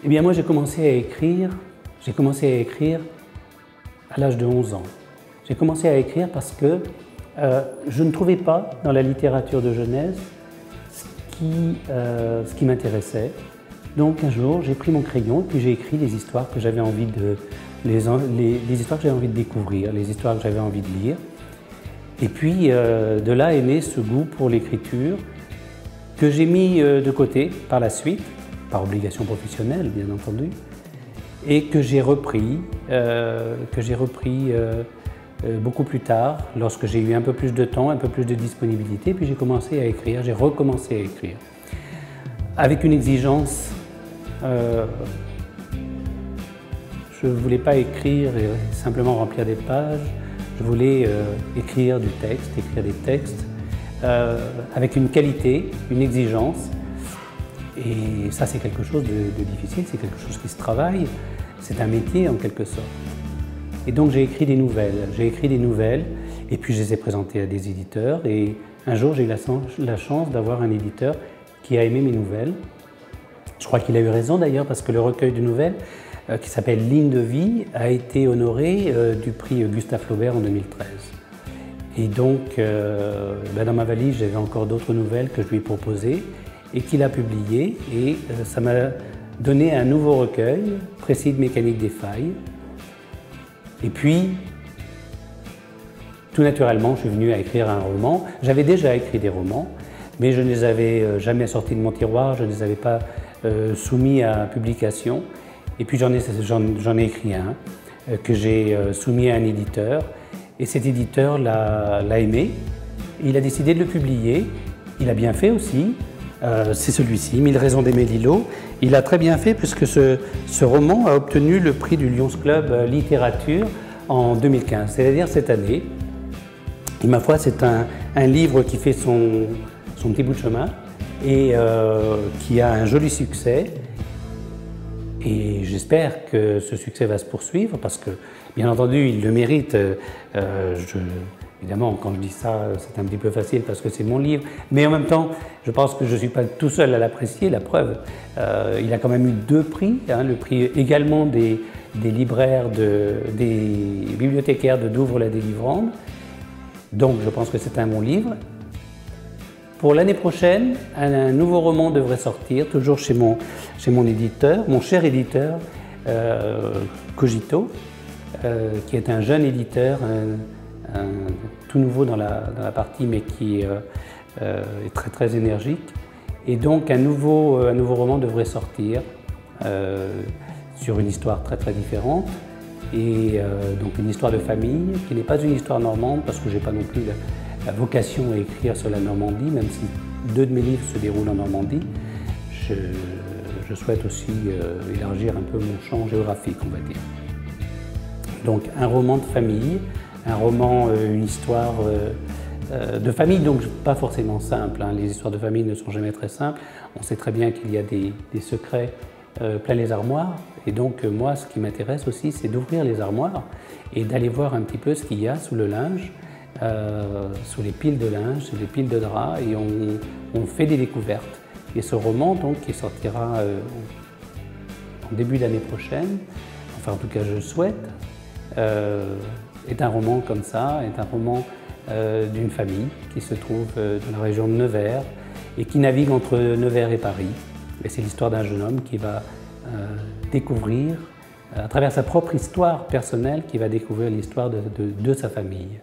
Eh bien moi j'ai commencé à écrire à l'âge de 11 ans. J'ai commencé à écrire parce que je ne trouvais pas dans la littérature de jeunesse ce qui m'intéressait. Donc un jour j'ai pris mon crayon et puis j'ai écrit les histoires que j'avais envie les histoires que j'avais envie de découvrir, les histoires que j'avais envie de lire. Et puis de là est né ce goût pour l'écriture que j'ai mis de côté par la suite, par obligation professionnelle bien entendu, et que j'ai repris beaucoup plus tard, lorsque j'ai eu un peu plus de temps, un peu plus de disponibilité, puis j'ai commencé à écrire, j'ai recommencé à écrire. Avec une exigence, je ne voulais pas écrire et simplement remplir des pages, je voulais écrire des textes, avec une qualité, une exigence. Et ça, c'est quelque chose de difficile, c'est quelque chose qui se travaille, c'est un métier en quelque sorte. Et donc j'ai écrit des nouvelles, et puis je les ai présentées à des éditeurs. Et un jour, j'ai eu la chance d'avoir un éditeur qui a aimé mes nouvelles. Je crois qu'il a eu raison d'ailleurs, parce que le recueil de nouvelles, qui s'appelle Lignes de vie, a été honoré du prix Gustave Flaubert en 2013. Et donc, dans ma valise, j'avais encore d'autres nouvelles que je lui ai proposées et qu'il a publiées. Et ça m'a donné un nouveau recueil, Précide mécanique des failles. Et puis, tout naturellement, je suis venu à écrire un roman. J'avais déjà écrit des romans, mais je ne les avais jamais sortis de mon tiroir, je ne les avais pas soumis à publication. Et puis j'en ai écrit un que j'ai soumis à un éditeur. Et cet éditeur l'a aimé. Il a décidé de le publier. Il a bien fait aussi. C'est celui-ci, 1000 raisons d'aimer Lilo. Il a très bien fait puisque ce roman a obtenu le prix du Lions Club Littérature en 2015, c'est-à-dire cette année. Et ma foi, c'est un livre qui fait son petit bout de chemin et qui a un joli succès. Et j'espère que ce succès va se poursuivre parce que, bien entendu, il le mérite. Évidemment, quand je dis ça, c'est un petit peu facile parce que c'est mon livre. Mais en même temps, je pense que je ne suis pas tout seul à l'apprécier. La preuve, il a quand même eu 2 prix. Le prix également des libraires, des bibliothécaires de Douvres-la-Délivrande. Donc, je pense que c'est un bon livre. Pour l'année prochaine, un nouveau roman devrait sortir, toujours chez mon éditeur, mon cher éditeur, Cogito, qui est un jeune éditeur, tout nouveau dans la partie, mais qui est très très énergique. Et donc un nouveau roman devrait sortir sur une histoire très très différente. Et donc une histoire de famille, qui n'est pas une histoire normande, parce que je n'ai pas non plus la vocation à écrire sur la Normandie, même si 2 de mes livres se déroulent en Normandie. Je souhaite aussi élargir un peu mon champ géographique, on va dire. Donc un roman de famille, un roman, une histoire de famille, donc pas forcément simple. Les histoires de famille ne sont jamais très simples. On sait très bien qu'il y a des secrets plein les armoires. Et donc moi, ce qui m'intéresse aussi, c'est d'ouvrir les armoires et d'aller voir un petit peu ce qu'il y a sous le linge, sous les piles de linge, sous les piles de draps, et on fait des découvertes. Et ce roman, donc, qui sortira en début d'année prochaine, enfin en tout cas je le souhaite, est un roman comme ça, est un roman d'une famille qui se trouve dans la région de Nevers et qui navigue entre Nevers et Paris. Et c'est l'histoire d'un jeune homme qui va découvrir, à travers sa propre histoire personnelle, qui va découvrir l'histoire de sa famille.